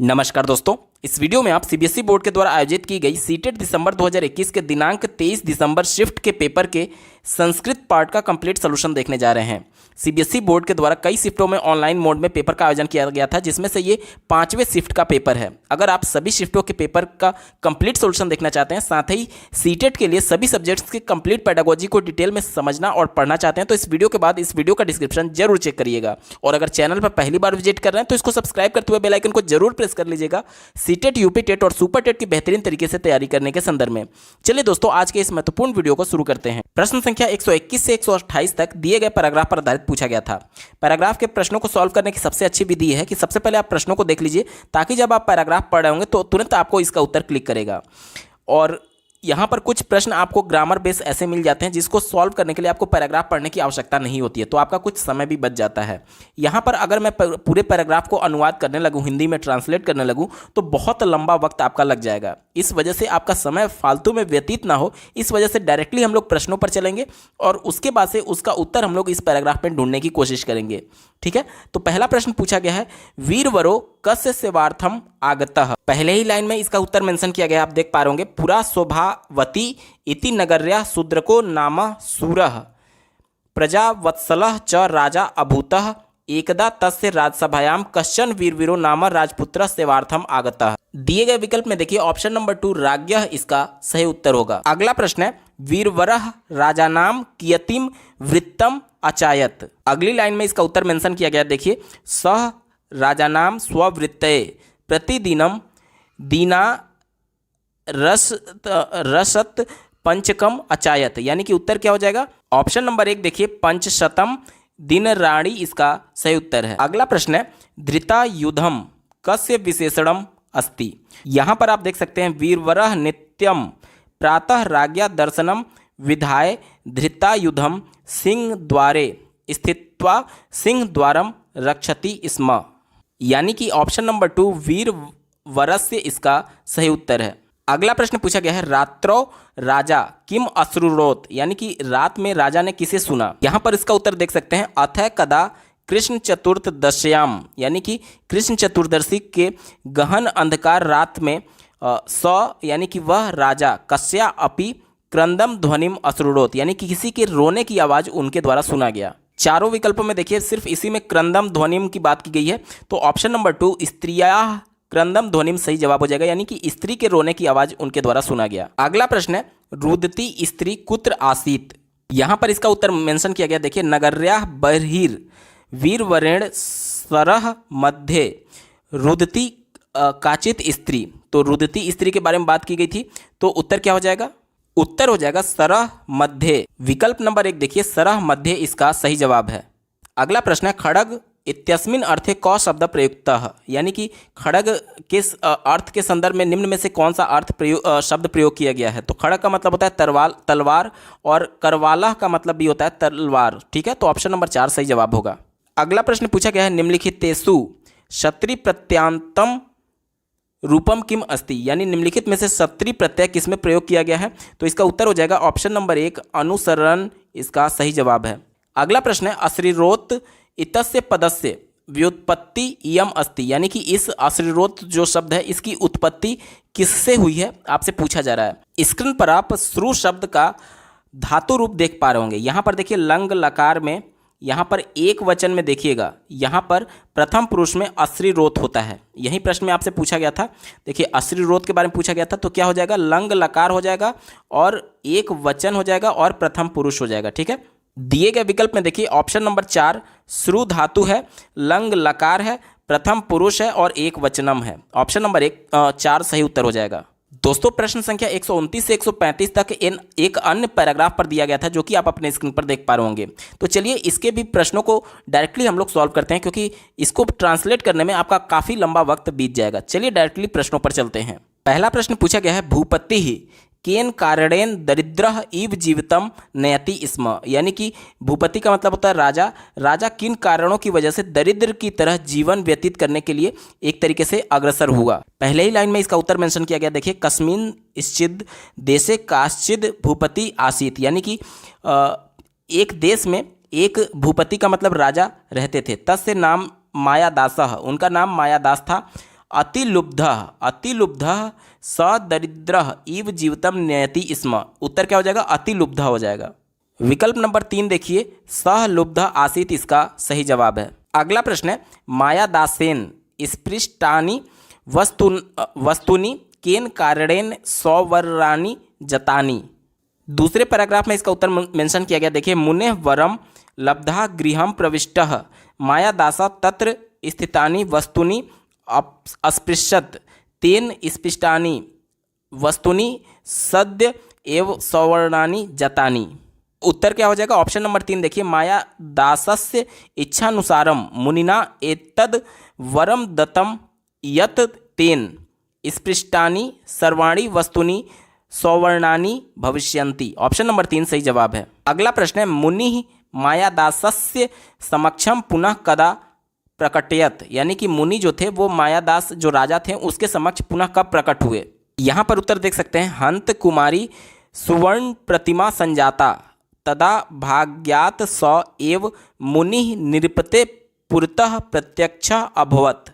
नमस्कार दोस्तों, इस वीडियो में आप सीबीएसई बोर्ड के द्वारा आयोजित की गई सीटेट दिसंबर 2021 के दिनांक 23 दिसंबर शिफ्ट के पेपर के संस्कृत पार्ट का कंप्लीट सॉल्यूशन देखने जा रहे हैं। सीबीएसई बोर्ड के द्वारा कई शिफ्टों में ऑनलाइन मोड में पेपर का आयोजन किया गया था, जिसमें से ये 5वें शिफ्ट का पेपर है। अगर आप सभी शिफ्टों के पेपर का कंप्लीट सॉल्यूशन देखना चाहते हैं, साथ ही सीटेट के लिए सभी सब्जेक्ट्स के कंप्लीट पेडागोजी को डिटेल में समझना और पढ़ना चाहते हैं, तो इस वीडियो के बाद इस वीडियो का डिस्क्रिप्शन जरूर चेक करिएगा। और अगर चैनल पर पहली बार विजिट कर रहे हैं तो इसको सब्सक्राइब करते हुए बेल आइकन को जरूर प्रेस कर लीजिएगा, सीटेट, यूपी टेट और सुपर टेट की बेहतरीन तरीके से तैयारी करने के संदर्भ में। चलिए दोस्तों, आज के इस महत्वपूर्ण वीडियो को शुरू करते हैं। प्रश्न संख्या 121 से 128 तक दिए गए पैराग्राफ पर आधारित पूछा गया था। पैराग्राफ के प्रश्नों को सॉल्व करने की सबसे अच्छी विधि है कि सबसे पहले आप प्रश्नों को देख लीजिए, ताकि जब आप पैराग्राफ पढ़ रहे होंगे तो तुरंत आपको इसका उत्तर क्लिक करेगा। और यहाँ पर कुछ प्रश्न आपको ग्रामर बेस ऐसे मिल जाते हैं जिसको सॉल्व करने के लिए आपको पैराग्राफ पढ़ने की आवश्यकता नहीं होती है, तो आपका कुछ समय भी बच जाता है। यहाँ पर अगर मैं पूरे पैराग्राफ को अनुवाद करने लगूँ, हिंदी में ट्रांसलेट करने लगूँ, तो बहुत लंबा वक्त आपका लग जाएगा। इस वजह से आपका समय फालतू में व्यतीत ना हो, इस वजह से डायरेक्टली हम लोग प्रश्नों पर चलेंगे और उसके बाद से उसका उत्तर हम लोग इस पैराग्राफ में ढूंढने की कोशिश करेंगे। ठीक है, तो पहला प्रश्न पूछा गया है, वीरवरो कस्य सेवार्थम आगतः। पहले ही लाइन में इसका उत्तर मेंशन किया गया है, आप देख पा रहे होंगे। पुरा शोभावती इति नगर्या शूद्रको नाम सूरः प्रजावत्सलः च राजा अभूतः एकदा तस्य राजसभायां कश्चन वीरवीरो नाम राजपुत्र सेवार्थम आगतः। दिए गए विकल्प में देखिए ऑप्शन नंबर 2 राज्ञः इसका सही उत्तर होगा। अगला प्रश्न है, वीरवरः राजानाम कियतिम वृत्तम अचायत। अगली लाइन में इसका उत्तर मेंशन किया गया, देखिए, सह राजानाम स्ववृत्तये प्रतिदिनम दीना रसत पंचकम अचायत। यानी कि उत्तर क्या हो जाएगा? ऑप्शन नंबर 1 देखिए, पंचशतम दिन राणी इसका सही उत्तर है। अगला प्रश्न है, धृता युधम कस्य विशेषणम अस्ति। यहाँ पर आप देख सकते हैं, वीरवरः नित्यम प्रातः राज्ञा दर्शनम विधाय धृता युधम सिंह द्वारे स्थित्वा सिंह द्वारम रक्षति स्म। यानी कि ऑप्शन नंबर 2 वीरवरस्य इसका सही उत्तर है। अगला प्रश्न पूछा गया है, रात्रो राजा किम अश्रुरोत। यानी कि रात में राजा ने किसे सुना। यहाँ पर इसका उत्तर देख सकते हैं, अथ कदा कृष्ण चतुर्दश्याम। यानी कि कृष्ण चतुर्दशी के गहन अंधकार रात में स यानी कि वह राजा कस्या अपि क्रंदम ध्वनिम अश्रुरोत। यानी कि किसी के रोने की आवाज़ उनके द्वारा सुना गया। चारों विकल्पों में देखिए सिर्फ इसी में क्रंदम ध्वनिम की बात की गई है, तो ऑप्शन नंबर 2 स्त्रियाः क्रंदम ध्वनिम सही जवाब हो जाएगा। यानी कि स्त्री के रोने की आवाज उनके द्वारा सुना गया। अगला प्रश्न है, रुदती स्त्री कुत्र आसीत। यहाँ पर इसका उत्तर मेंशन किया गया, देखिए, नगर्याः बहिर् वीरवरेण सरह मध्ये रुदती काचित स्त्री। तो रुदती स्त्री के बारे में बात की गई थी, तो उत्तर क्या हो जाएगा? उत्तर हो जाएगा सरह मध्य। विकल्प नंबर 1 देखिए, सरह मध्य इसका सही जवाब है। अगला प्रश्न है, खड़ग इत्यस्मिन् अर्थे कौ शब्द प्रयुक्तः। यानी कि खड़ग के अर्थ के संदर्भ में निम्न में से कौन सा शब्द प्रयोग किया गया है। तो खड़ग का मतलब होता है तलवार और करवाला का मतलब भी होता है तलवार। ठीक है, तो ऑप्शन नंबर 4 सही जवाब होगा। अगला प्रश्न पूछा गया है, निम्नलिखितेषु क्षत्रि प्रत्ययान्तम रूपम किम अस्ति। यानी निम्नलिखित में से क्षत्रि प्रत्यय किसमें प्रयोग किया गया है। तो इसका उत्तर हो जाएगा ऑप्शन नंबर 1 अनुसरण इसका सही जवाब है। अगला प्रश्न है, अश्रिरोत इतस्य पदस्य व्युत्पत्ति इयम अस्ति। यानी कि इस अश्रिरोत जो शब्द है, इसकी उत्पत्ति किससे हुई है आपसे पूछा जा रहा है। स्क्रीन पर आप श्रु शब्द का धातु रूप देख पा रहे होंगे। यहाँ पर देखिए लंग लकार में, यहाँ पर एक वचन में देखिएगा, यहाँ पर प्रथम पुरुष में अश्रिरोत होता है। यही प्रश्न में आपसे पूछा गया था। देखिए अश्रिरोत के बारे में पूछा गया था, तो क्या हो जाएगा? लंग लकार हो जाएगा और एक वचन हो जाएगा और प्रथम पुरुष हो जाएगा। ठीक है, दिए गए विकल्प में देखिए ऑप्शन नंबर 4 श्रु धातु है, लंग लकार है, प्रथम पुरुष है और एक वचनम है। ऑप्शन नंबर 4 सही उत्तर हो जाएगा। दोस्तों, प्रश्न संख्या 129 से 135 तक एक अन्य पैराग्राफ पर दिया गया था, जो कि आप अपने स्क्रीन पर देख पा रहे होंगे। तो चलिए इसके भी प्रश्नों को डायरेक्टली हम लोग सॉल्व करते हैं, क्योंकि इसको ट्रांसलेट करने में आपका काफ़ी लंबा वक्त बीत जाएगा। चलिए डायरेक्टली प्रश्नों पर चलते हैं। पहला प्रश्न पूछा गया है, भूपति ही केन कारणेन दरिद्रः इव जीवितम नयति स्म। यानी कि भूपति का मतलब होता है राजा। राजा किन कारणों की वजह से दरिद्र की तरह जीवन व्यतीत करने के लिए एक तरीके से अग्रसर हुआ। पहले ही लाइन में इसका उत्तर मेंशन किया गया, देखिए, कस्मिन् श्चिद देशे काश्चिद भूपति आसीत। यानी कि एक देश में एक भूपति का मतलब राजा रहते थे। तस्य नाम मायादासः, उनका नाम मायादास था। अतिलुब्धः स दरिद्रः इव जीवितम नयति स्म। उत्तर क्या हो जाएगा? अतिलुब्धः हो जाएगा। विकल्प नंबर 3 देखिए, सह लुब्धः आसीत् इसका सही जवाब है। अगला प्रश्न है, मायादासेन स्पृष्टानि वस्तुनि केन कारणेन सौवर्णानि जतानि। दूसरे पैराग्राफ में इसका उत्तर मेंशन किया गया। देखिए, मुने वरम लब्धा गृहम प्रविष्टः मायादासा तत्र स्थितानि वस्तुनि अस्पृशत तेन स्पृष्टानि वस्तुनि सद्य एव सौवर्णानि जतानि। उत्तर क्या हो जाएगा? ऑप्शन नंबर 3 देखिए, मायादासस्य इच्छानुसारम मुनिना एतद् वरम दत्तम यत तेन स्पृष्टानि सर्वाणि वस्तुनि सौवर्णानि भविष्यन्ति। ऑप्शन नंबर 3 सही जवाब है। अगला प्रश्न है, मुनि मायादासस्य समक्षम पुनः कदा प्रकटयत, यानी कि मुनि जो थे वो मायादास जो राजा थे उसके समक्ष पुनः कब प्रकट हुए। यहाँ पर उत्तर देख सकते हैं, हंत कुमारी सुवर्ण प्रतिमा संजाता तदा भाग्यात स एव मुनि निरपते पुरतः प्रत्यक्ष अभवत।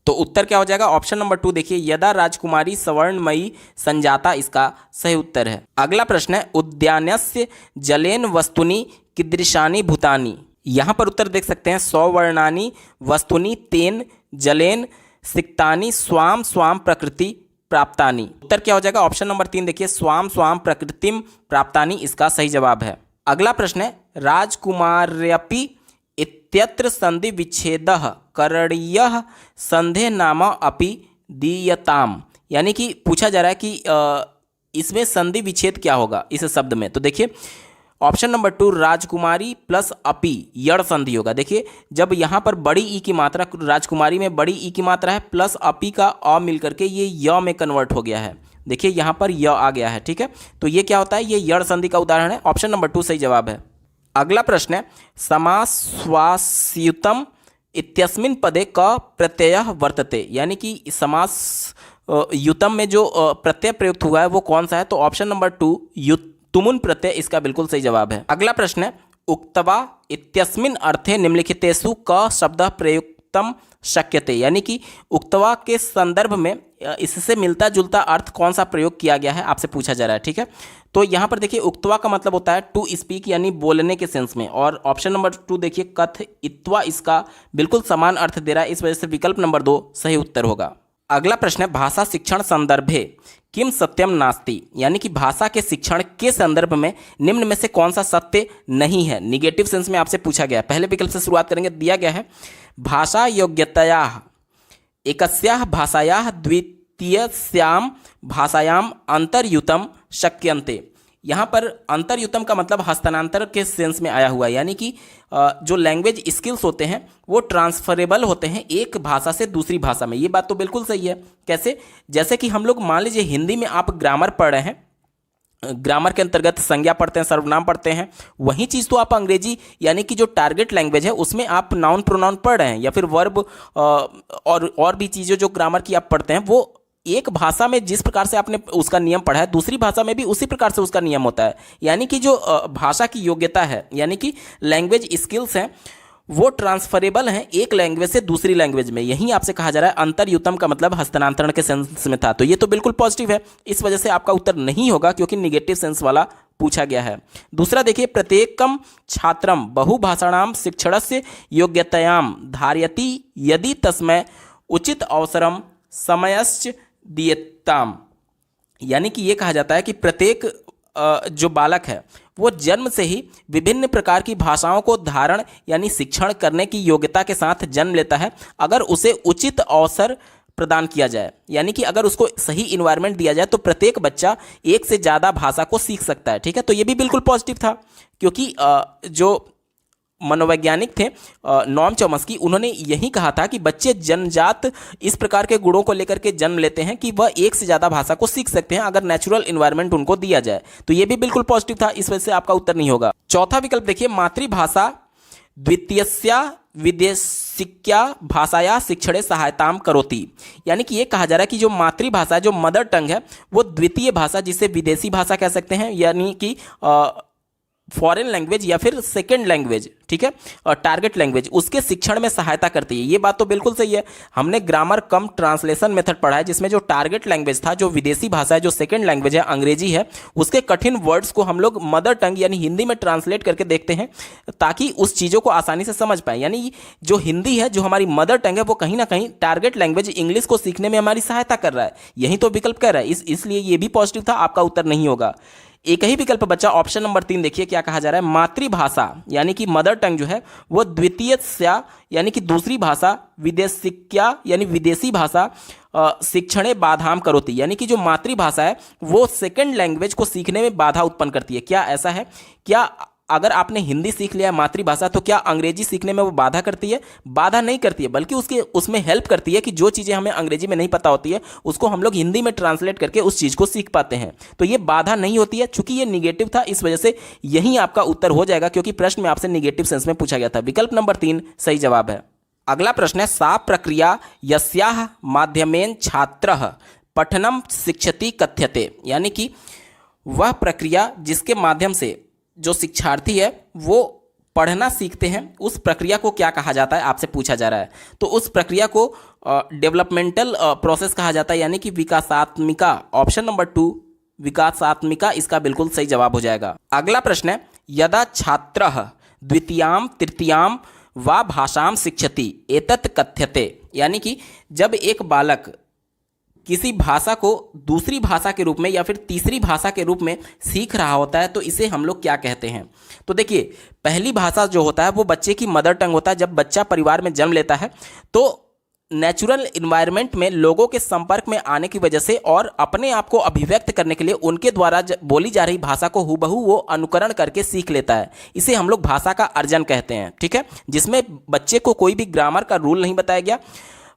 तो उत्तर क्या हो जाएगा? ऑप्शन नंबर 2 देखिए, यदा राजकुमारी स्वर्णमयी संजाता इसका सही उत्तर है। अगला प्रश्न है, उद्यानस्य जलेन वस्तुनि कीदृशानि भूतानि। यहाँ पर उत्तर देख सकते हैं, सौवर्णानि वस्तुनि तेन जलेन सिक्तानि स्वाम स्वाम प्रकृति प्राप्तानि। उत्तर क्या हो जाएगा? ऑप्शन नंबर 3 देखिए, स्वाम स्वाम प्रकृतिम प्राप्तानि इसका सही जवाब है। अगला प्रश्न है, राजकुमार्यपि इत्यत्र संधि विच्छेदः करणीयः संधे नाम अपि दीयताम, यानी कि पूछा जा रहा है कि इसमें संधि विच्छेद क्या होगा इस शब्द में। तो देखिए, ऑप्शन नंबर 2 राजकुमारी प्लस अपि यड़ संधि होगा। देखिए, जब यहाँ पर बड़ी ई की मात्रा, राजकुमारी में बड़ी ई की मात्रा है प्लस अपि का अ मिल करके ये य में कन्वर्ट हो गया है। देखिए, यहाँ पर य आ गया है, ठीक है। तो ये क्या होता है? ये यड़ संधि का उदाहरण है। ऑप्शन नंबर 2 सही जवाब है। अगला प्रश्न है, समासयुतम इत्यस्मिन् पदे क प्रत्ययः वर्तते, यानी कि समास युतम में जो प्रत्यय प्रयुक्त हुआ है वो कौन सा है? तो ऑप्शन नंबर 2 तुमुन प्रत्यय इसका बिल्कुल सही जवाब है। अगला प्रश्न है, उक्तवा इत्यस्मिन् अर्थे निम्नलिखितेषु क शब्दः प्रयुक्तम शक्यते, यानी कि उक्तवा के संदर्भ में इससे मिलता जुलता अर्थ कौन सा प्रयोग किया गया है आपसे पूछा जा रहा है, ठीक है। तो यहाँ पर देखिए, उक्तवा का मतलब होता है टू स्पीक, यानी बोलने के सेंस में, और ऑप्शन नंबर 2 देखिए कथयित्वा इसका बिल्कुल समान अर्थ दे रहा है। इस वजह से विकल्प नंबर 2 सही उत्तर होगा। अगला प्रश्न है, भाषा शिक्षण संदर्भे किम सत्यम नास्ति, यानी कि भाषा के शिक्षण के संदर्भ में निम्न में से कौन सा सत्य नहीं है। निगेटिव सेंस में आपसे पूछा गया है। पहले विकल्प से शुरुआत करेंगे। दिया गया है, भाषा योग्यतयाः एकस्याः भाषायाः द्वितीयस्यां भाषायां अंतर्युतम शक्यन्ते। यहाँ पर अंतर्युतम का मतलब हस्तांतर के सेंस में आया हुआ है, यानी कि जो लैंग्वेज स्किल्स होते हैं वो ट्रांसफरेबल होते हैं एक भाषा से दूसरी भाषा में। ये बात तो बिल्कुल सही है। कैसे? जैसे कि हम लोग मान लीजिए हिंदी में आप ग्रामर पढ़ रहे हैं, ग्रामर के अंतर्गत संज्ञा पढ़ते हैं, सर्वनाम पढ़ते हैं, वही चीज़ तो आप अंग्रेजी यानी कि जो टारगेट लैंग्वेज है उसमें आप नाउन प्रोनाउन पढ़ रहे हैं, या फिर वर्ब और भी चीज़ें जो ग्रामर की आप पढ़ते हैं वो एक भाषा में जिस प्रकार से आपने उसका नियम पढ़ा है दूसरी भाषा में भी उसी प्रकार से उसका नियम होता है। यानी कि जो भाषा की योग्यता है, यानी कि लैंग्वेज स्किल्स हैं, वो ट्रांसफरेबल हैं एक लैंग्वेज से दूसरी लैंग्वेज में। यही आपसे कहा जा रहा है अंतर्युतम का मतलब हस्तांतरण के सेंस में था। तो ये तो बिल्कुल पॉजिटिव है, इस वजह से आपका उत्तर नहीं होगा क्योंकि निगेटिव सेंस वाला पूछा गया है। दूसरा देखिए, प्रत्येकम छात्रम बहुभाषाणाम शिक्षणस्य योग्यतायाम धारयति यदि तस्मै उचित अवसरम समयश्च दीयताम, यानी कि ये कहा जाता है कि प्रत्येक जो बालक है वो जन्म से ही विभिन्न प्रकार की भाषाओं को धारण यानी शिक्षण करने की योग्यता के साथ जन्म लेता है अगर उसे उचित अवसर प्रदान किया जाए। यानी कि अगर उसको सही इन्वायरमेंट दिया जाए तो प्रत्येक बच्चा एक से ज़्यादा भाषा को सीख सकता है, ठीक है। तो ये भी बिल्कुल पॉजिटिव था, क्योंकि जो मनोवैज्ञानिक थे नॉम चॉम्स्की, उन्होंने यही कहा था कि बच्चे जन्मजात इस प्रकार के गुणों को लेकर के जन्म लेते हैं कि वह एक से ज़्यादा भाषा को सीख सकते हैं अगर नेचुरल इन्वायरमेंट उनको दिया जाए। तो ये भी बिल्कुल पॉजिटिव था, इस वजह से आपका उत्तर नहीं होगा। चौथा विकल्प देखिए, मातृभाषा द्वितीयस्या विदेशिक्या भाषाया शिक्षणे सहायताम करोति, यानी कि ये कहा जा रहा है कि जो मातृभाषा जो मदर टंग है वो द्वितीय भाषा जिसे विदेशी भाषा कह सकते हैं, यानी कि फॉरेन लैंग्वेज या फिर सेकंड लैंग्वेज, ठीक है, और टारगेट लैंग्वेज, उसके शिक्षण में सहायता करती है। ये बात तो बिल्कुल सही है। हमने ग्रामर कम ट्रांसलेशन मेथड पढ़ा है, जिसमें जो टारगेट लैंग्वेज था, जो विदेशी भाषा है, जो सेकंड लैंग्वेज है, अंग्रेजी है, उसके कठिन वर्ड्स को हम लोग मदर टंग यानी हिंदी में ट्रांसलेट करके देखते हैं, ताकि उस चीज़ों को आसानी से समझ पाए। यानी जो हिंदी है, जो हमारी मदर टंग है, वो कहीं ना कहीं टारगेट लैंग्वेज इंग्लिश को सीखने में हमारी सहायता कर रहा है। यही तो विकल्प कह रहा है, इसलिए ये भी पॉजिटिव था। आपका उत्तर नहीं होगा। एक ही विकल्प बचा, ऑप्शन नंबर 3। देखिए क्या कहा जा रहा है, मातृभाषा यानी कि मदर टंग जो है वो द्वितीयस्या यानी कि दूसरी भाषा, विदेशिक्या यानी विदेशी भाषा, शिक्षणे बाधाम करोति यानी कि जो मातृभाषा है वो सेकंड लैंग्वेज को सीखने में बाधा उत्पन्न करती है। क्या ऐसा है? क्या अगर आपने हिंदी सीख लिया है मातृभाषा, तो क्या अंग्रेजी सीखने में वो बाधा करती है? बाधा नहीं करती है, बल्कि उसमें हेल्प करती है कि जो चीज़ें हमें अंग्रेजी में नहीं पता होती है उसको हम लोग हिंदी में ट्रांसलेट करके उस चीज़ को सीख पाते हैं। तो ये बाधा नहीं होती है। चूंकि ये निगेटिव था, इस वजह से यही आपका उत्तर हो जाएगा, क्योंकि प्रश्न में आपसे निगेटिव सेंस में पूछा गया था। विकल्प नंबर 3 सही जवाब है। अगला प्रश्न है, सा प्रक्रिया यस्याः माध्यमेन छात्रः पठनम शिक्षति कथ्यते यानी कि वह प्रक्रिया जिसके माध्यम से जो शिक्षार्थी है वो पढ़ना सीखते हैं, उस प्रक्रिया को क्या कहा जाता है, आपसे पूछा जा रहा है। तो उस प्रक्रिया को डेवलपमेंटल प्रोसेस कहा जाता है, यानी कि विकासात्मिका। ऑप्शन नंबर 2 विकासात्मिका इसका बिल्कुल सही जवाब हो जाएगा। अगला प्रश्न है, यदा छात्रः द्वितीयां तृतीयां वा भाषां शिक्षति एतत् कथ्यते यानी कि जब एक बालक किसी भाषा को दूसरी भाषा के रूप में या फिर तीसरी भाषा के रूप में सीख रहा होता है, तो इसे हम लोग क्या कहते हैं? तो देखिए, पहली भाषा जो होता है वो बच्चे की मदर टंग होता है। जब बच्चा परिवार में जन्म लेता है तो नेचुरल इन्वायरमेंट में लोगों के संपर्क में आने की वजह से और अपने आप को अभिव्यक्त करने के लिए उनके द्वारा बोली जा रही भाषा को हूबहू वो अनुकरण करके सीख लेता है। इसे हम लोग भाषा का अर्जन कहते हैं, ठीक है, जिसमें बच्चे को कोई भी ग्रामर का रूल नहीं बताया गया,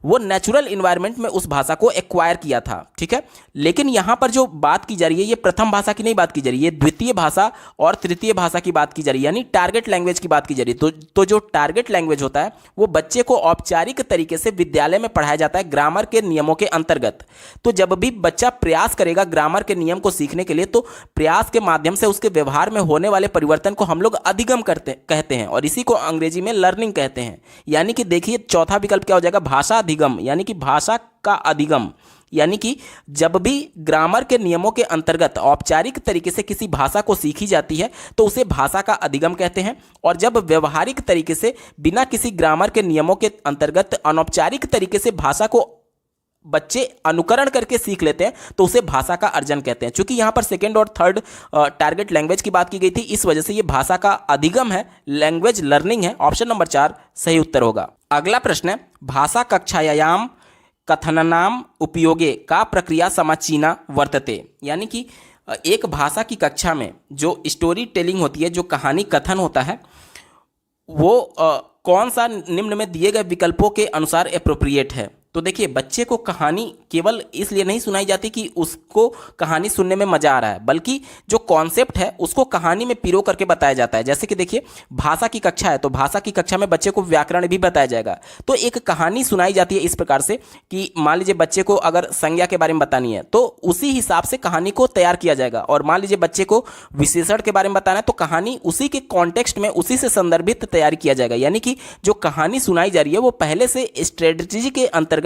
वो नेचुरल इन्वायरमेंट में उस भाषा को एक्वायर किया था, ठीक है। लेकिन यहाँ पर जो बात की जा रही है, ये प्रथम भाषा की नहीं बात की जा रही है, ये द्वितीय भाषा और तृतीय भाषा की बात की जा रही है, यानी टारगेट लैंग्वेज की बात की जा रही है। तो जो टारगेट लैंग्वेज होता है वो बच्चे को औपचारिक तरीके से विद्यालय में पढ़ाया जाता है ग्रामर के नियमों के अंतर्गत। तो जब भी बच्चा प्रयास करेगा ग्रामर के नियम को सीखने के लिए, तो प्रयास के माध्यम से उसके व्यवहार में होने वाले परिवर्तन को हम लोग अधिगम कहते हैं, और इसी को अंग्रेजी में लर्निंग कहते हैं। यानी कि देखिए, चौथा विकल्प क्या हो जाएगा, भाषा अधिगम, यानी कि भाषा का अधिगम। यानी कि जब भी ग्रामर के नियमों के अंतर्गत औपचारिक तरीके से किसी भाषा को सीखी जाती है तो उसे भाषा का अधिगम कहते हैं, और जब व्यवहारिक तरीके से बिना किसी ग्रामर के नियमों के अंतर्गत अनौपचारिक तरीके से भाषा को बच्चे अनुकरण करके सीख लेते हैं तो उसे भाषा का अर्जन कहते हैं। चूंकि यहाँ पर सेकंड और थर्ड टारगेट लैंग्वेज की बात की गई थी, इस वजह से ये भाषा का अधिगम है, लैंग्वेज लर्निंग है। ऑप्शन नंबर 4 सही उत्तर होगा। अगला प्रश्न है, भाषा कक्षायाम कथननाम उपयोगे का प्रक्रिया समीचीना वर्तते यानी कि एक भाषा की कक्षा में जो स्टोरी टेलिंग होती है, जो कहानी कथन होता है, वो कौन सा निम्न में दिए गए विकल्पों के अनुसार एप्रोप्रिएट है? तो देखिए, बच्चे को कहानी केवल इसलिए नहीं सुनाई जाती कि उसको कहानी सुनने में मजा आ रहा है, बल्कि जो कॉन्सेप्ट है उसको कहानी में पिरो करके बताया जाता है। जैसे कि देखिए, भाषा की कक्षा है तो भाषा की कक्षा में बच्चे को व्याकरण भी बताया जाएगा, तो एक कहानी सुनाई जाती है इस प्रकार से कि मान लीजिए बच्चे को अगर संज्ञा के बारे में बतानी है तो उसी हिसाब से कहानी को तैयार किया जाएगा, और मान लीजिए बच्चे को विशेषण के बारे में बताना है तो कहानी उसी के कॉन्टेक्स्ट में उसी से संदर्भित तैयार किया जाएगा। यानी कि जो कहानी सुनाई जा रही है वो पहले से स्ट्रेटजी के अंतर्गत,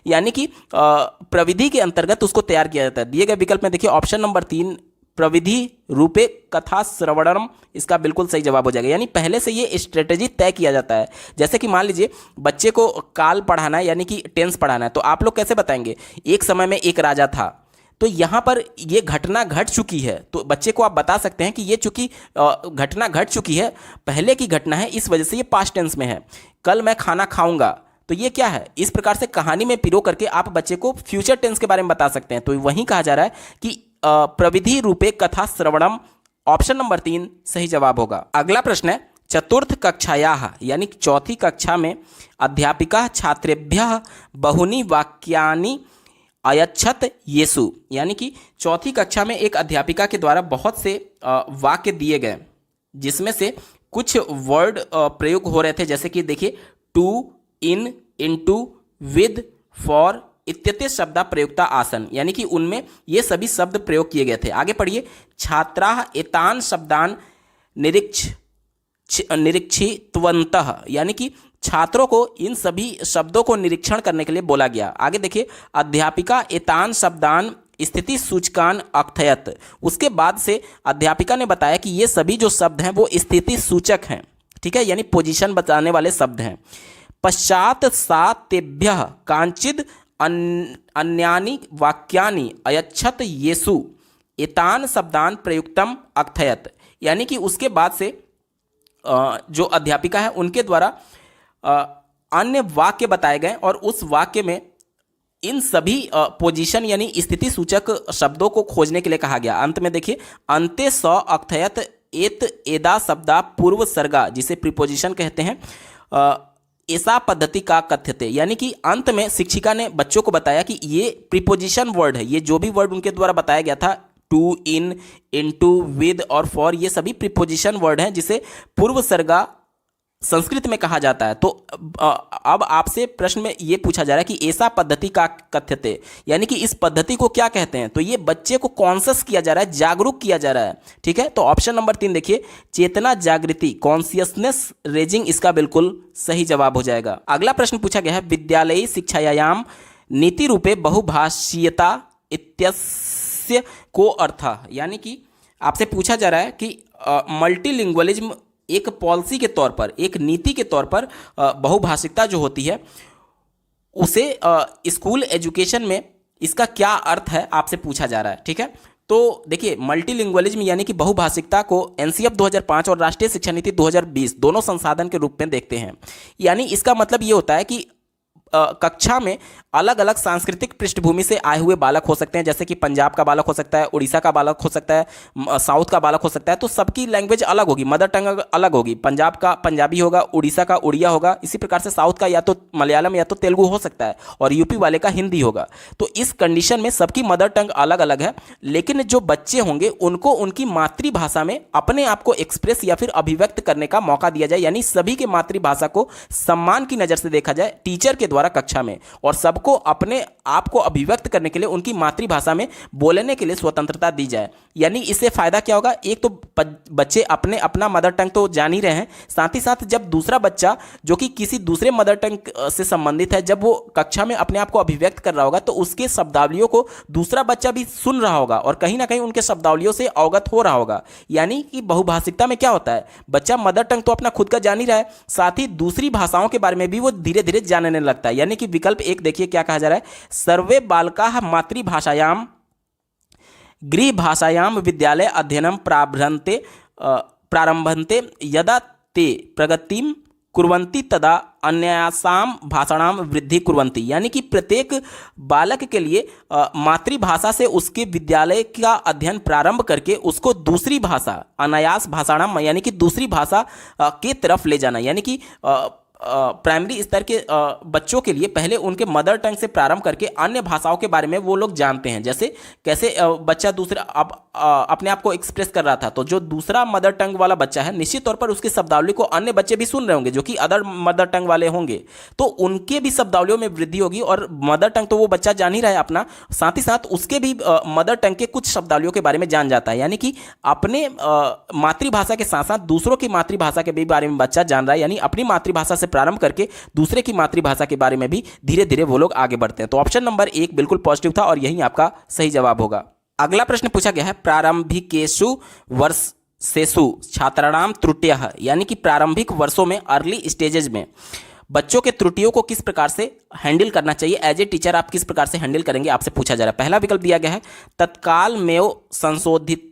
यानी कि प्रविधि के अंतर्गत उसको तैयार किया जाता है। दिए गए विकल्प में देखिए, ऑप्शन नंबर 3 प्रविधि रूपे कथा श्रवणम इसका बिल्कुल सही जवाब हो जाएगा। यानी पहले से ये स्ट्रेटजी तय किया जाता है। जैसे कि मान लीजिए बच्चे को काल पढ़ाना है, यानी कि टेंस पढ़ाना है, तो आप लोग कैसे बताएंगे, एक समय में एक राजा था, तो यहाँ पर ये घटना घट चुकी है, तो बच्चे को आप बता सकते हैं कि ये चूंकि घटना घट चुकी है, पहले की घटना है, इस वजह से ये पास्ट टेंस में है। कल मैं खाना खाऊंगा, तो ये क्या है, इस प्रकार से कहानी में पिरो करके आप बच्चे को फ्यूचर टेंस के बारे में बता सकते हैं। तो वहीं कहा जा रहा है कि प्रविधि रूपे कथा श्रवणम, ऑप्शन नंबर 3 सही जवाब होगा। अगला प्रश्न है, चतुर्थ कक्षायाः यानी चौथी कक्षा में अध्यापिका छात्रेभ्यः बहुनी वाक्यानि अयच्छत येषु यानी कि चौथी कक्षा में एक अध्यापिका के द्वारा बहुत से वाक्य दिए गए, जिसमें से कुछ वर्ड प्रयोग हो रहे थे, जैसे कि देखिए, to, in, into, with, for इत्यादि शब्द प्रयुक्ता आसन, यानी कि उनमें ये सभी शब्द प्रयोग किए गए थे। आगे पढ़िए, छात्राः एतान शब्दान निरीक्षितवन्तः, यानी कि छात्रों को इन सभी शब्दों को निरीक्षण करने के लिए बोला गया। आगे देखिए, अध्यापिका एतान शब्दान स्थिति सूचकान अकथयत। उसके बाद से अध्यापिका ने बताया कि ये सभी जो शब्द हैं वो स्थिति सूचक हैं, ठीक है, यानी पोजीशन बताने वाले शब्द हैं। पश्चात सा तेभ्यः कांचिद अन्यानि वाक्यानि अयच्छत येषु एतान शब्दान प्रयुक्तम अकथयत, यानी कि उसके बाद से जो अध्यापिका है उनके द्वारा अन्य वाक्य बताए गए और उस वाक्य में इन सभी पोजीशन यानी स्थिति सूचक शब्दों को खोजने के लिए कहा गया। अंत में देखिए, अंते स अकथयत एत एदा शब्दा पूर्व सर्गा, जिसे प्रीपोजिशन कहते हैं, ऐसा पद्धति का कथ्यते, यानी कि अंत में शिक्षिका ने बच्चों को बताया कि ये प्रीपोजिशन वर्ड है, ये जो भी वर्ड उनके द्वारा बताया गया था, टू, इन, इनटू, विद और फॉर, ये सभी प्रीपोजिशन वर्ड हैं जिसे पूर्व सर्गा संस्कृत में कहा जाता है। तो अब आपसे प्रश्न में ये पूछा जा रहा है कि ऐसा पद्धति का कथ्यते, यानी कि इस पद्धति को क्या कहते हैं। तो ये बच्चे को कॉन्शियस किया जा रहा है, जागरूक किया जा रहा है, ठीक है। तो ऑप्शन नंबर 3 देखिए, चेतना जागृति, कॉन्शियसनेस रेजिंग, इसका बिल्कुल सही जवाब हो जाएगा। अगला प्रश्न पूछा गया है, विद्यालयी शिक्षायाम नीति रूपे बहुभाषीयता इत्यस्य को अर्थ, यानी कि आपसे पूछा जा रहा है कि मल्टीलिंगुअलिज्म एक पॉलिसी के तौर पर, एक नीति के तौर पर बहुभाषिकता जो होती है उसे स्कूल एजुकेशन में इसका क्या अर्थ है आपसे पूछा जा रहा है, ठीक है। तो देखिए, मल्टीलिंगुअलिज्म यानी कि बहुभाषिकता को एनसीएफ 2005 और राष्ट्रीय शिक्षा नीति 2020 दोनों संसाधन के रूप में देखते हैं। यानी इसका मतलब ये होता है कि कक्षा में अलग अलग सांस्कृतिक पृष्ठभूमि से आए हुए बालक हो सकते हैं, जैसे कि पंजाब का बालक हो सकता है, उड़ीसा का बालक हो सकता है, साउथ का बालक हो सकता है। तो सबकी लैंग्वेज अलग होगी, मदर टंग अलग होगी, पंजाब का पंजाबी होगा, उड़ीसा का उड़िया होगा, इसी प्रकार से साउथ का या तो मलयालम या तो तेलुगु हो सकता है और यूपी वाले का हिंदी होगा। तो इस कंडीशन में सबकी मदर टंग अलग अलग है, लेकिन जो बच्चे होंगे उनको उनकी मातृभाषा में अपने आप को एक्सप्रेस या फिर अभिव्यक्त करने का मौका दिया जाए, यानी सभी के मातृभाषा को सम्मान की नज़र से देखा जाए टीचर के द्वारा कक्षा में, और सबको अपने आप को अभिव्यक्त करने के लिए उनकी मातृभाषा में बोलने के लिए स्वतंत्रता दी जाए। यानी इससे फायदा क्या होगा, एक तो बच्चे अपना मदर टंग तो जान ही रहे हैं, साथ ही साथ जब दूसरा बच्चा जो कि किसी दूसरे मदर टंग से संबंधित है, जब वो कक्षा में अपने आप को अभिव्यक्त कर रहा होगा तो उसके शब्दावलियों को दूसरा बच्चा भी सुन रहा होगा और कहीं ना कहीं उनके शब्दावलियों से अवगत हो रहा होगा। यानी कि बहुभाषिकता में क्या होता है, बच्चा मदर टंग तो अपना खुद का जान ही रहा है, साथ ही दूसरी भाषाओं के बारे में भी वो धीरे धीरे जानने लगता है। यानी कि विकल्प 1 देखिए क्या कहा जा रहा है, सर्वे बालकाः मातृभाषायां गृह भाषायां विद्यालय अध्ययनं प्रारंभन्ते यदा ते प्रगतिं कुर्वन्ति तदा अन्यासां भाषाणां वृद्धि कुर्वन्ति। यानी कि प्रत्येक बालक के लिए मातृभाषा से उसके विद्यालय का अध्ययन प्रारंभ करके उसको दूसरी भाषा अनायास भाषाणां यानी कि दूसरी भाषा के तरफ ले जाना। यानी कि प्राइमरी स्तर के बच्चों के लिए पहले उनके मदर टंग से प्रारंभ करके अन्य भाषाओं के बारे में वो लोग जानते हैं। जैसे कैसे बच्चा दूसरा अपने आप को एक्सप्रेस कर रहा था, तो जो दूसरा मदर टंग वाला बच्चा है निश्चित तौर पर उसकी शब्दावली को अन्य बच्चे भी सुन रहे होंगे जो कि अदर मदर टंग वाले होंगे, तो उनके भी शब्दावलियों में वृद्धि होगी। और मदर टंग तो वो बच्चा जान ही रहा है अपना, साथ ही साथ उसके भी मदर टंग के कुछ शब्दावलियों के बारे में जान जाता है। यानी कि अपने मातृभाषा के साथ साथ दूसरों की मातृभाषा के भी बारे में बच्चा जान रहा है, यानी अपनी मातृभाषा से प्रारंभ करके दूसरे की मातृभाषा के बारे में भी धीरे धीरे वो लोग आगे बढ़ते हैं। तो ऑप्शन नंबर 1 बिल्कुल पॉजिटिव था और यही आपका सही जवाब होगा। अगला प्रश्न पूछा गया है, प्रारंभिकेषु वर्षेषु छात्राणाम त्रुटियः, यानी कि प्रारंभिक वर्षों में अर्ली स्टेजेज में बच्चों के त्रुटियों को किस प्रकार से हैंडल करना चाहिए, एज ए टीचर आप किस प्रकार से हैंडल करेंगे, आपसे पूछा जा रहा है। पहला विकल्प दिया गया है तत्काल में संशोधित।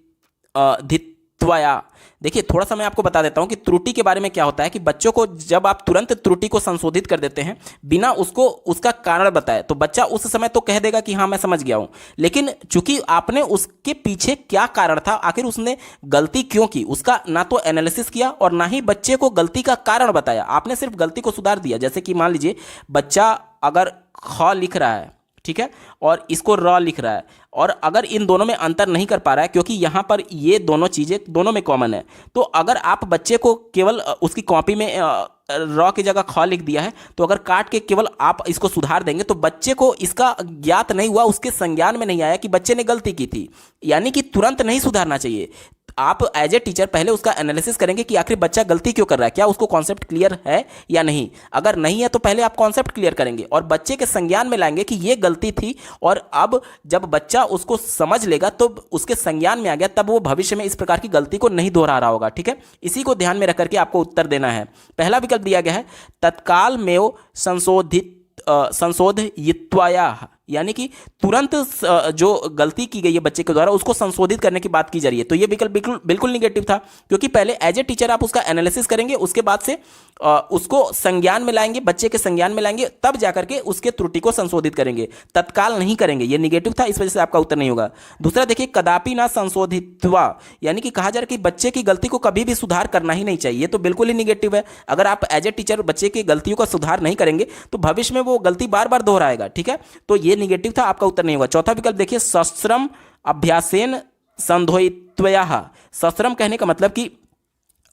देखिए थोड़ा सा मैं आपको बता देता हूं कि त्रुटि के बारे में क्या होता है कि बच्चों को जब आप तुरंत त्रुटि को संशोधित कर देते हैं बिना उसको उसका कारण बताए, तो बच्चा उस समय तो कह देगा कि हाँ मैं समझ गया हूं, लेकिन चूंकि आपने उसके पीछे क्या कारण था, आखिर उसने गलती क्यों की, उसका ना तो एनालिसिस किया और ना ही बच्चे को गलती का कारण बताया, आपने सिर्फ गलती को सुधार दिया। जैसे कि मान लीजिए बच्चा अगर ख लिख रहा है, ठीक है, और इसको र लिख रहा है, और अगर इन दोनों में अंतर नहीं कर पा रहा है क्योंकि यहाँ पर ये दोनों चीज़ें दोनों में कॉमन है, तो अगर आप बच्चे को केवल उसकी कॉपी में र की जगह ख लिख दिया है, तो अगर काट के केवल आप इसको सुधार देंगे तो बच्चे को इसका ज्ञात नहीं हुआ, उसके संज्ञान में नहीं आया कि बच्चे ने गलती की थी। यानी कि तुरंत नहीं सुधारना चाहिए, आप एज ए टीचर पहले उसका एनालिसिस करेंगे कि आखिर बच्चा गलती क्यों कर रहा है, क्या उसको कॉन्सेप्ट क्लियर है या नहीं। अगर नहीं है तो पहले आप कॉन्सेप्ट क्लियर करेंगे और बच्चे के संज्ञान में लाएंगे कि ये गलती थी, और अब जब बच्चा उसको समझ लेगा तो उसके संज्ञान में आ गया, तब वो भविष्य में इस प्रकार की गलती को नहीं दोहरा रहा होगा। ठीक है, इसी को ध्यान में रख करके आपको उत्तर देना है। पहला विकल्प दिया गया है तत्काल में संशोधयित्वा, यानी कि तुरंत जो गलती की गई है बच्चे के द्वारा उसको संशोधित करने की बात की जा रही है। तो ये विकल्प बिल्कुल बिल्कुल निगेटिव था, क्योंकि पहले एज ए टीचर आप उसका एनालिसिस करेंगे, उसके बाद से उसको संज्ञान में लाएंगे, बच्चे के संज्ञान में लाएंगे, तब जाकर के उसके त्रुटि को संशोधित करेंगे, तत्काल नहीं करेंगे। ये निगेटिव था, इस वजह से आपका उत्तर नहीं होगा। दूसरा देखिए कदापि ना संशोधित्वा, यानी कि कहा जा रहा है कि बच्चे की गलती को कभी भी सुधार करना ही नहीं चाहिए, तो बिल्कुल ही निगेटिव है। अगर आप एज ए टीचर बच्चे की गलतियों का सुधार नहीं करेंगे तो भविष्य में वो गलती बार बार दोहराएगा। ठीक है, तो ये निगेटिव था, आपका उत्तर नहीं होगा। चौथा विकल्प देखिए सश्रम अभ्यासेन संधोयित्वया, सश्रम कहने का मतलब कि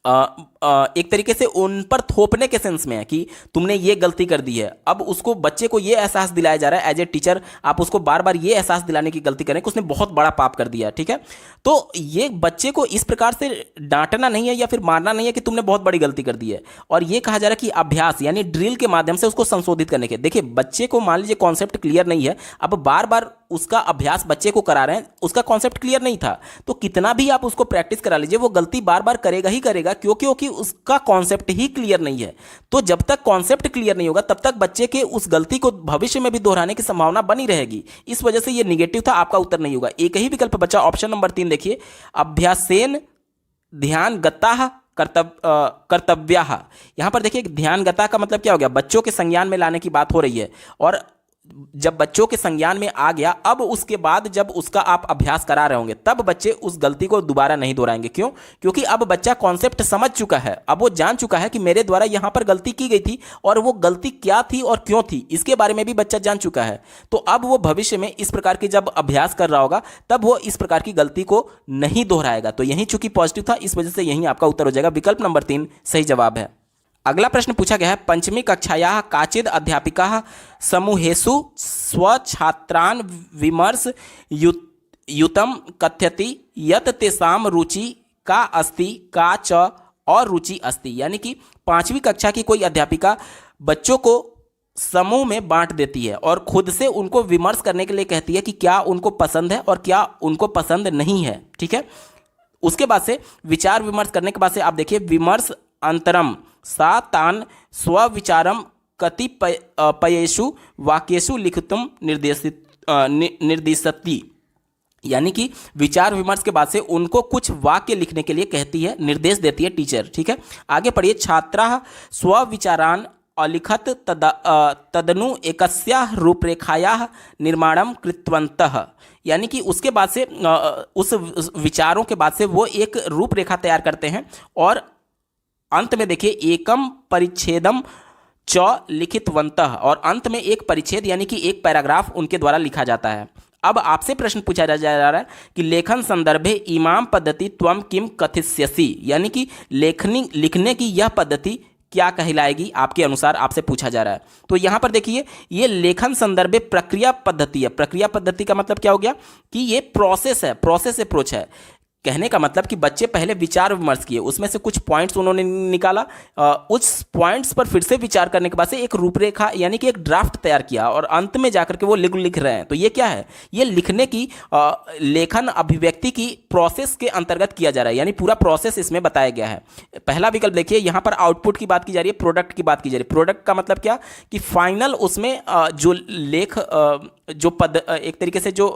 एक तरीके से उन पर थोपने के सेंस में है कि तुमने ये गलती कर दी है। अब उसको बच्चे को ये एहसास दिलाया जा रहा है, एज ए टीचर आप उसको बार बार ये एहसास दिलाने की गलती करें कि उसने बहुत बड़ा पाप कर दिया। ठीक है, तो ये बच्चे को इस प्रकार से डांटना नहीं है या फिर मारना नहीं है कि तुमने बहुत बड़ी गलती कर दी है, और ये कहा जा रहा है कि अभ्यास यानी ड्रिल के माध्यम से उसको संशोधित करने के। देखिए बच्चे को मान लीजिए कॉन्सेप्ट क्लियर नहीं है, अब बार बार उसका अभ्यास बच्चे को करा रहे हैं, उसका कॉन्सेप्ट क्लियर नहीं था, तो कितना भी आप उसको प्रैक्टिस करा लीजिए वो गलती बार बार करेगा ही करेगा, क्योंकि उसका कॉन्सेप्ट ही क्लियर नहीं है। तो जब तक कॉन्सेप्ट क्लियर नहीं होगा तब तक बच्चे के उस गलती को भविष्य में भी दोहराने की संभावना बनी रहेगी। इस वजह से ये निगेटिव था, आपका उत्तर नहीं होगा। एक ही विकल्प बचा ऑप्शन नंबर 3 देखिए अभ्यासेन ध्यान गता कर्तव्या। यहां पर देखिए ध्यान गता का मतलब क्या हो गया, बच्चों के संज्ञान में लाने की बात हो रही है, और जब बच्चों के संज्ञान में आ गया, अब उसके बाद जब उसका आप अभ्यास करा रहे होंगे तब बच्चे उस गलती को दोबारा नहीं दोहराएंगे। क्यों? क्योंकि अब बच्चा कॉन्सेप्ट समझ चुका है, अब वो जान चुका है कि मेरे द्वारा यहां पर गलती की गई थी और वो गलती क्या थी और क्यों थी, इसके बारे में भी बच्चा जान चुका है। तो अब वो भविष्य में इस प्रकार की जब अभ्यास कर रहा होगा तब वो इस प्रकार की गलती को नहीं दोहराएगा। तो यही चूंकि पॉजिटिव था, इस वजह से यही आपका उत्तर हो जाएगा। विकल्प नंबर 3 सही जवाब है। अगला प्रश्न पूछा गया है पंचमी कक्षायाः काचिद् अध्यापिका समूहेषु स्वछात्रान् विमर्श युतम कथयति यत् तेषां रुचि का अस्ति का च और रुचि अस्ति। यानी कि 5वीं कक्षा की कोई अध्यापिका बच्चों को समूह में बांट देती है और खुद से उनको विमर्श करने के लिए कहती है कि क्या उनको पसंद है और क्या उनको पसंद नहीं है। ठीक है, उसके बाद से विचार विमर्श करने के बाद से आप देखिए विमर्श अंतरम सा तान स्वविचारम कतिपयेषु वाक्येषु लिखितुम निर्दिशति। यानी कि विचार विमर्श के बाद से उनको कुछ वाक्य लिखने के लिए कहती है, निर्देश देती है टीचर। ठीक है, आगे पढ़िए छात्राः स्वविचारान् अलिखत तदनु एकस्याः रूपरेखायाः निर्माणं कृतवन्तः। यानी कि उसके बाद से उस विचारों के बाद से वो एक रूपरेखा तैयार करते हैं और अंत में देखिए एकम परिच्छेदम च लिखितवन्तः, और अंत में एक परिच्छेद यानी कि एक पैराग्राफ उनके द्वारा लिखा जाता है। अब आपसे प्रश्न पूछा जा रहा है कि लेखन संदर्भे इमाम पद्धति त्वम किम कथिष्यसि, यानी कि लिखने की यह पद्धति क्या कहलाएगी आपके अनुसार, आपसे पूछा जा रहा है। तो यहाँ पर देखिए ये लेखन संदर्भे प्रक्रिया पद्धति है। प्रक्रिया पद्धति का मतलब क्या हो गया कि ये प्रोसेस है, प्रोसेस अप्रोच है। कहने का मतलब कि बच्चे पहले विचार विमर्श किए, उसमें से कुछ पॉइंट्स उन्होंने निकाला, उस पॉइंट्स पर फिर से विचार करने के बाद से एक रूपरेखा यानी कि एक ड्राफ्ट तैयार किया और अंत में जाकर के वो लिख रहे हैं। तो ये क्या है, ये लिखने की लेखन अभिव्यक्ति की प्रोसेस के अंतर्गत किया जा रहा है, यानी पूरा प्रोसेस इसमें बताया गया है। पहला विकल्प देखिए यहाँ पर आउटपुट की बात की जा रही है, प्रोडक्ट की बात की जा रही है। प्रोडक्ट का मतलब क्या कि फाइनल उसमें जो लेख जो पद एक तरीके से जो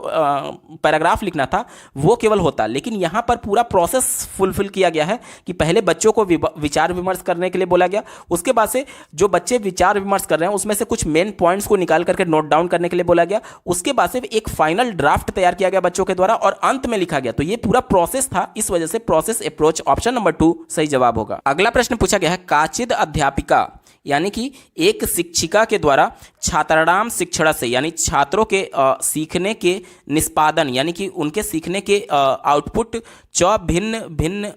पैराग्राफ लिखना था वो केवल होता, लेकिन यहाँ पर पूरा प्रोसेस फुलफिल किया गया है कि पहले बच्चों को विचार विमर्श करने के लिए बोला गया, उसके बाद से जो बच्चे विचार विमर्श कर रहे हैं उसमें से कुछ मेन पॉइंट्स को निकाल करके नोट डाउन करने के लिए बोला गया, उसके बाद से एक फाइनल ड्राफ्ट तैयार किया गया बच्चों के द्वारा और अंत में लिखा गया। तो ये पूरा प्रोसेस था, इस वजह से प्रोसेस अप्रोच ऑप्शन नंबर 2 सही जवाब होगा। अगला प्रश्न पूछा गया है काचिद अध्यापिका, यानी कि एक शिक्षिका के द्वारा छात्राणाम शिक्षण से, यानी छात्रों के सीखने के निष्पादन यानी कि उनके सीखने के आउटपुट भिन्न भिन्न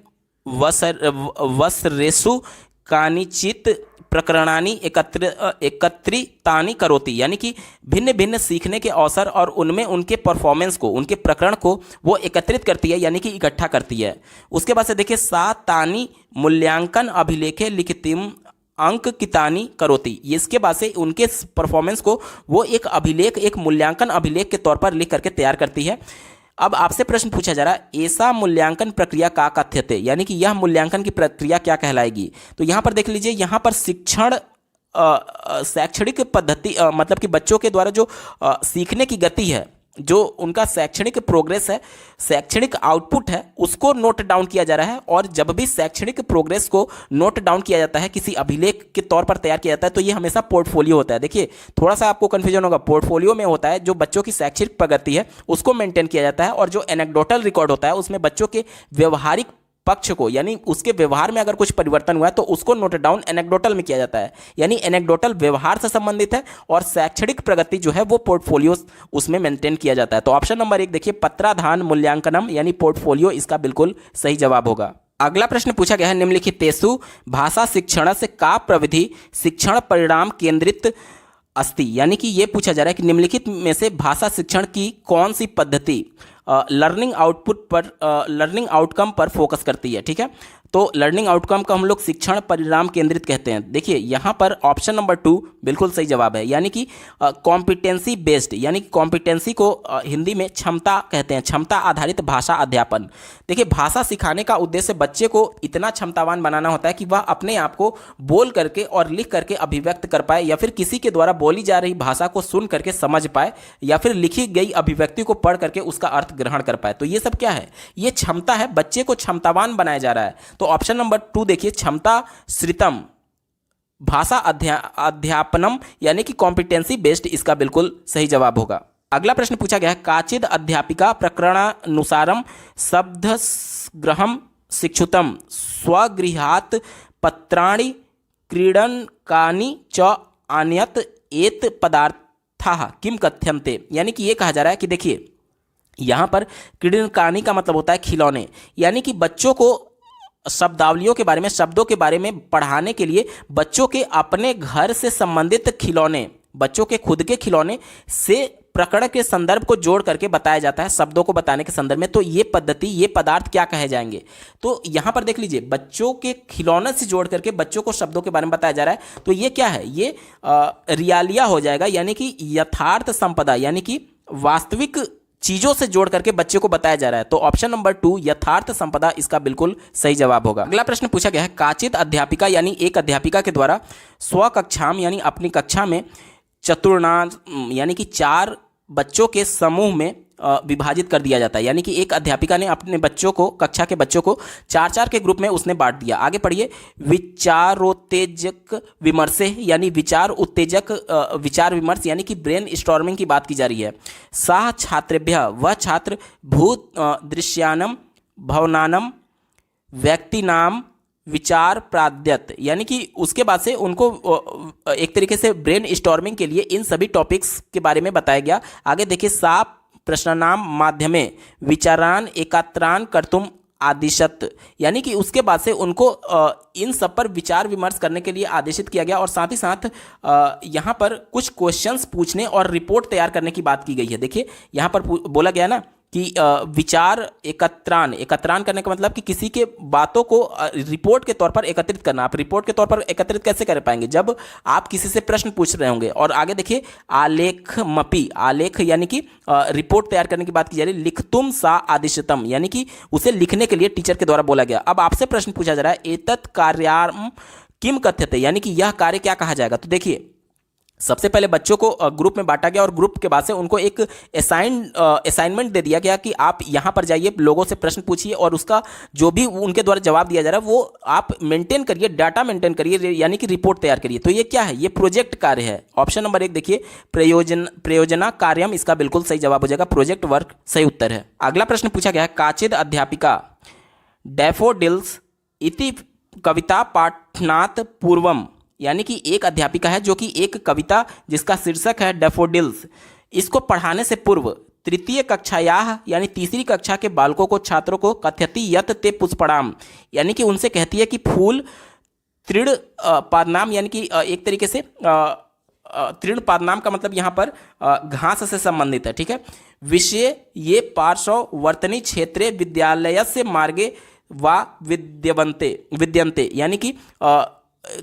वसरेषु कानिचित प्रकरणानि एकत्रितानि करोति, यानी कि भिन्न भिन्न सीखने के अवसर और उनमें उनके परफॉर्मेंस को, उनके प्रकरण को वो एकत्रित करती है, यानी कि इकट्ठा करती है। उसके बाद से देखिए सा तानि मूल्यांकन अभिलेखे लिखितिम अंक कितानी करोति, इसके बाद से उनके परफॉर्मेंस को वो एक अभिलेख, एक मूल्यांकन अभिलेख के तौर पर लिख करके तैयार करती है। अब आपसे प्रश्न पूछा जा रहा है ऐसा मूल्यांकन प्रक्रिया का कथ्यते, यानी कि यह मूल्यांकन की प्रक्रिया क्या कहलाएगी। तो यहाँ पर देख लीजिए, यहाँ पर शैक्षणिक पद्धति मतलब कि बच्चों के द्वारा जो सीखने की गति है, जो उनका शैक्षणिक प्रोग्रेस है, शैक्षणिक आउटपुट है, उसको नोट डाउन किया जा रहा है। और जब भी शैक्षणिक प्रोग्रेस को नोट डाउन किया जाता है, किसी अभिलेख के तौर पर तैयार किया जाता है, तो ये हमेशा पोर्टफोलियो होता है। देखिए थोड़ा सा आपको कन्फ्यूजन होगा, पोर्टफोलियो में होता है जो बच्चों की शैक्षणिक प्रगति है उसको मेंटेन किया जाता है, और जो एनेक्डोटल रिकॉर्ड होता है उसमें बच्चों के व्यवहारिक पक्ष को, यानी उसके व्यवहार में अगर कुछ परिवर्तन हुआ है तो उसको नोट डाउन एनेक्डोटल में किया जाता है। यानी एनेक्डोटल व्यवहार से संबंधित है और शैक्षणिक प्रगति जो है वो पोर्टफोलियो उसमें मेंटेन किया जाता है। तो ऑप्शन नंबर 1 देखिए पत्राधान मूल्यांकनम यानी पोर्टफोलियो इसका बिल्कुल सही जवाब होगा। अगला प्रश्न पूछा गया है निम्नलिखितेषु भाषा शिक्षणस्य का प्रविधि शिक्षण परिणाम केंद्रित अस्ति, यानी कि ये पूछा जा रहा है कि निम्नलिखित में से भाषा शिक्षण की कौन सी पद्धति लर्निंग आउटकम पर फोकस करती है। ठीक है, तो लर्निंग आउटकम का हम लोग शिक्षण परिणाम केंद्रित कहते हैं। देखिए यहाँ पर ऑप्शन नंबर 2 बिल्कुल सही जवाब है, यानी कि कॉम्पिटेंसी बेस्ड, यानी कि कॉम्पिटेंसी को हिंदी में क्षमता कहते हैं, क्षमता आधारित भाषा अध्यापन। देखिए भाषा सिखाने का उद्देश्य बच्चे को इतना क्षमतावान बनाना होता है कि वह अपने आप को बोल करके और लिख करके अभिव्यक्त कर पाए, या फिर किसी के द्वारा बोली जा रही भाषा को सुन करके समझ पाए, या फिर लिखी गई अभिव्यक्ति को पढ़ करके उसका अर्थ ग्रहण कर पाए। तो ये सब क्या है, ये क्षमता है, बच्चे को क्षमतावान बनाया जा रहा है। तो ऑप्शन नंबर 2 देखिए क्षमता श्रितम भाषा अध्यापनम यानी कि कॉम्पिटेंसी बेस्ड इसका बिल्कुल सही जवाब होगा। अगला प्रश्न पूछा गया है काचिद अध्यापिका प्रकरणानुसारम शब्दग्रहम शिक्षुतम स्वगृहात् पत्राणि क्रीडनकानि च आनयत एत पदार्थाः किम कथ्यन्ते, यानी कि ये कहा जा रहा है कि देखिए यहाँ पर क्रीडनकानि का मतलब होता है खिलौने, यानी कि बच्चों को शब्दावलियों के बारे में, शब्दों के बारे में पढ़ाने के लिए बच्चों के अपने घर से संबंधित खिलौने, बच्चों के खुद के खिलौने से प्रकरण के संदर्भ को जोड़ करके बताया जाता है शब्दों को बताने के संदर्भ में। तो ये पद्धति, ये पदार्थ क्या कहे जाएंगे। तो यहाँ पर देख लीजिए बच्चों के खिलौने से जोड़ करके बच्चों को शब्दों के बारे में बताया जा रहा है। तो ये क्या है, ये रियालिया हो जाएगा, यानी कि यथार्थ संपदा, यानी कि वास्तविक चीजों से जोड़ करके बच्चे को बताया जा रहा है। तो ऑप्शन नंबर 2 यथार्थ संपदा इसका बिल्कुल सही जवाब होगा। अगला प्रश्न पूछा गया है काचित अध्यापिका यानी एक अध्यापिका के द्वारा स्वकक्षाम यानी अपनी कक्षा में चतुर्णांश यानी कि 4 बच्चों के समूह में विभाजित कर दिया जाता है, यानी कि एक अध्यापिका ने अपने बच्चों को, कक्षा के बच्चों को 4-4 के ग्रुप में उसने बांट दिया। आगे पढ़िए विचारोत्तेजक विमर्श यानी विचार उत्तेजक विचार विमर्श यानी कि ब्रेन स्टॉर्मिंग की बात की जा रही है। सह छात्रेभ्यः वह छात्र भूत दृश्यानम भवनानम व्यक्तिनाम विचार प्राद्यत, यानी कि उसके बाद से उनको एक तरीके से ब्रेन स्टॉर्मिंग के लिए इन सभी टॉपिक्स के बारे में बताया गया। आगे देखिए सा प्रश्नानाम माध्यमे विचारान एकात्रान कर्तुम आदिशत, यानी कि उसके बाद से उनको इन सब पर विचार विमर्श करने के लिए आदेशित किया गया, और साथ ही साथ यहाँ पर कुछ क्वेश्चंस पूछने और रिपोर्ट तैयार करने की बात की गई है। देखिए यहाँ पर बोला गया ना कि विचार एकत्रान करने का मतलब कि किसी के बातों को रिपोर्ट के तौर पर एकत्रित करना। आप रिपोर्ट के तौर पर एकत्रित कैसे कर पाएंगे, जब आप किसी से प्रश्न पूछ रहे होंगे। और आगे देखिए आलेखमपि, आलेख यानी कि रिपोर्ट तैयार करने की बात की जा रही है। लिखतुम सा आदिशतम यानी कि उसे लिखने के लिए टीचर के द्वारा बोला गया। अब आपसे प्रश्न पूछा जा रहा है एतत् कार्याम किम कथ्यते, यानी कि यह कार्य क्या कहा जाएगा। तो देखिए सबसे पहले बच्चों को ग्रुप में बांटा गया और ग्रुप के बाद से उनको एक असाइनमेंट दे दिया गया कि आप यहाँ पर जाइए, लोगों से प्रश्न पूछिए और उसका जो भी उनके द्वारा जवाब दिया जा रहा है वो आप मेंटेन करिए, डाटा मेंटेन करिए, यानी कि रिपोर्ट तैयार करिए। तो ये क्या है, ये प्रोजेक्ट कार्य है। ऑप्शन नंबर 1 देखिए प्रयोजना कार्यम इसका बिल्कुल सही जवाब हो जाएगा, प्रोजेक्ट वर्क सही उत्तर है। अगला प्रश्न पूछा गया है काचिद अध्यापिका डैफोडिल्स इति कविता पाठनात् पूर्वम, यानी कि एक अध्यापिका है जो कि एक कविता जिसका शीर्षक है डैफोडिल्स, इसको पढ़ाने से पूर्व तृतीय कक्षायाः यानी तीसरी कक्षा के बालकों को, छात्रों को कथयति यत् ते पुष्पणाम, यानी कि उनसे कहती है कि फूल तृण पादनाम यानी कि एक तरीके से तृण पादनाम का मतलब यहाँ पर घास से संबंधित है, ठीक है। विषय ये पार्श्ववर्तनी क्षेत्रे विद्यालयस्य मार्गे वा विद्यन्ते यानी कि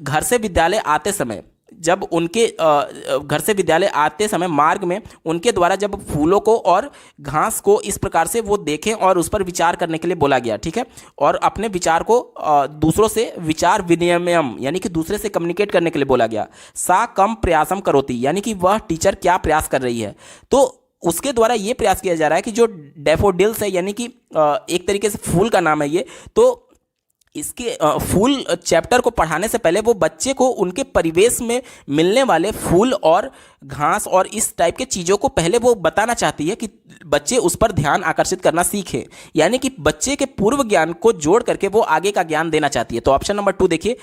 घर से विद्यालय आते समय, जब उनके घर से विद्यालय आते समय मार्ग में उनके द्वारा जब फूलों को और घास को इस प्रकार से वो देखें और उस पर विचार करने के लिए बोला गया, ठीक है। और अपने विचार को दूसरों से विचार विनिमयम यानी कि दूसरे से कम्युनिकेट करने के लिए बोला गया। सा कम प्रयासम करोति यानी कि वह टीचर क्या प्रयास कर रही है, तो उसके द्वारा ये प्रयास किया जा रहा है कि जो डैफोडिल्स है यानी कि एक तरीके से फूल का नाम है ये, तो इसके फूल चैप्टर को पढ़ाने से पहले वो बच्चे को उनके परिवेश में मिलने वाले फूल और घास और इस टाइप के चीज़ों को पहले वो बताना चाहती है कि बच्चे उस पर ध्यान आकर्षित करना सीखें, यानी कि बच्चे के पूर्व ज्ञान को जोड़ करके वो आगे का ज्ञान देना चाहती है। तो ऑप्शन नंबर 2 देखिए,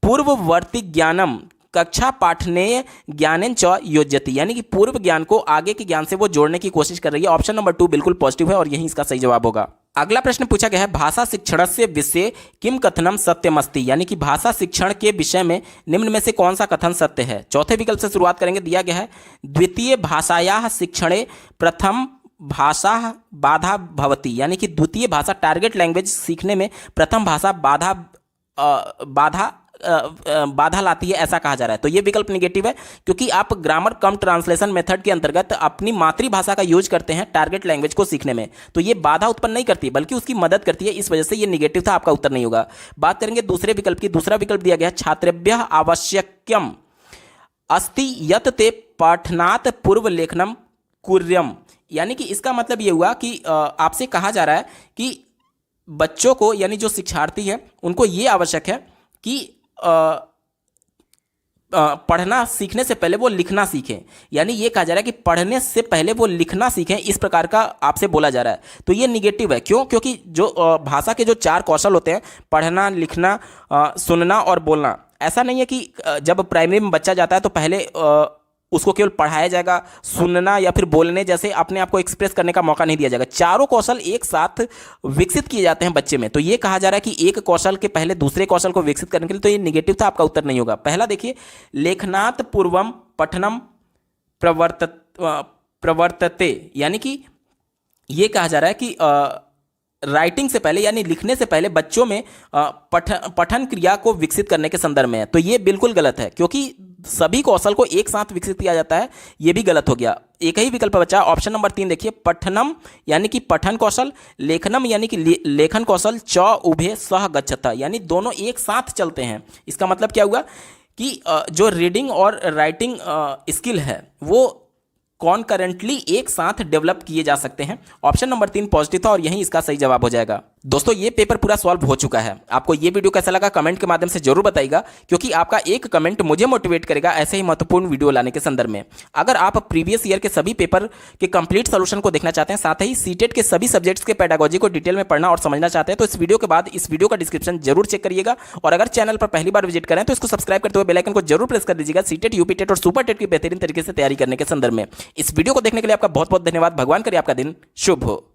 पूर्ववर्ती ज्ञानम कक्षा पाठनेय ज्ञानेन च योज्यति यानी कि पूर्व ज्ञान को आगे के ज्ञान से वो जोड़ने की कोशिश कर रही है। ऑप्शन नंबर 2 बिल्कुल पॉजिटिव है और यही इसका सही जवाब होगा। अगला प्रश्न पूछा गया है, भाषा शिक्षण से विषय किम कथनम सत्यमस्ति यानी कि भाषा शिक्षण के विषय में निम्न में से कौन सा कथन सत्य है। चौथे विकल्प से शुरुआत करेंगे, दिया गया है द्वितीय भाषायाः शिक्षणे प्रथम भाषा बाधा भवति यानी कि द्वितीय भाषा टारगेट लैंग्वेज सीखने में प्रथम भाषा बाधा लाती है, ऐसा कहा जा रहा है। तो ये विकल्प निगेटिव है, क्योंकि आप ग्रामर कम ट्रांसलेशन मेथड के अंतर्गत अपनी मातृभाषा का यूज करते हैं टारगेट लैंग्वेज को सीखने में, तो ये बाधा उत्पन्न नहीं करती बल्कि उसकी मदद करती है, इस वजह से ये निगेटिव था, आपका उत्तर नहीं होगा। बात करेंगे दूसरे विकल्प की। दूसरा विकल्प दिया गया है छात्रेभ्यः आवश्यकम अस्ति यत ते पठनात् पूर्व लेखनम कुर्यम यानी कि इसका मतलब ये हुआ कि आपसे कहा जा रहा है कि बच्चों को यानी जो शिक्षार्थी हैं उनको ये आवश्यक है कि पढ़ना सीखने से पहले वो लिखना सीखें, यानी ये कहा जा रहा है कि पढ़ने से पहले वो लिखना सीखें, इस प्रकार का आपसे बोला जा रहा है। तो ये निगेटिव है, क्यों? क्योंकि जो भाषा के जो 4 कौशल होते हैं, पढ़ना, लिखना, सुनना और बोलना, ऐसा नहीं है कि जब प्राइमरी में बच्चा जाता है तो पहले उसको केवल पढ़ाया जाएगा, सुनना या फिर बोलने जैसे अपने आप को एक्सप्रेस करने का मौका नहीं दिया जाएगा। चारों कौशल एक साथ विकसित किए जाते हैं बच्चे में। तो ये कहा जा रहा है कि एक कौशल के पहले दूसरे कौशल को विकसित करने के लिए, तो ये निगेटिव था, आपका उत्तर नहीं होगा। पहला देखिए, लेखनात् पूर्वम पठनम प्रवर्तते यानी कि ये कहा जा रहा है कि राइटिंग से पहले यानी लिखने से पहले बच्चों में पठन क्रिया को विकसित करने के संदर्भ में है। तो ये बिल्कुल गलत है, क्योंकि सभी कौशल को एक साथ विकसित किया जाता है, ये भी गलत हो गया। एक ही विकल्प बचा, ऑप्शन नंबर 3 देखिए, पठनम यानी कि पठन कौशल, लेखनम यानी कि लेखन कौशल, च उभे सह गच्छता यानी दोनों एक साथ चलते हैं। इसका मतलब क्या हुआ कि जो रीडिंग और राइटिंग स्किल है वो कॉन्करेंटली एक साथ डेवलप किए जा सकते हैं। ऑप्शन नंबर 3 पॉजिटिव था और यही इसका सही जवाब हो जाएगा। दोस्तों, ये पेपर पूरा सॉल्व हो चुका है। आपको ये वीडियो कैसा लगा कमेंट के माध्यम से जरूर बताइएगा, क्योंकि आपका एक कमेंट मुझे मोटिवेट करेगा ऐसे ही महत्वपूर्ण वीडियो लाने के संदर्भ में। अगर आप प्रीवियस ईयर के सभी पेपर के कंप्लीट सोल्यूशन को देखना चाहते हैं, साथ ही सीटेट के सभी सब्जेक्ट्स के पेडागोजी को डिटेल में पढ़ना और समझना चाहते हैं, तो इस वीडियो के बाद इस वीडियो का डिस्क्रिप्शन जरूर चेक करिएगा। और अगर चैनल पर पहली बार विजिट करें तो इसको सब्सक्राइब करते हुए बेल आइकन को जरूर प्रेस कर दीजिएगा, सीटेट, यूपी टेट और सुपर टेट की बेहतरीन तरीके से तैयारी करने के संदर्भ में। इस वीडियो को देखने के लिए आपका बहुत बहुत धन्यवाद। भगवान करे आपका दिन शुभ हो।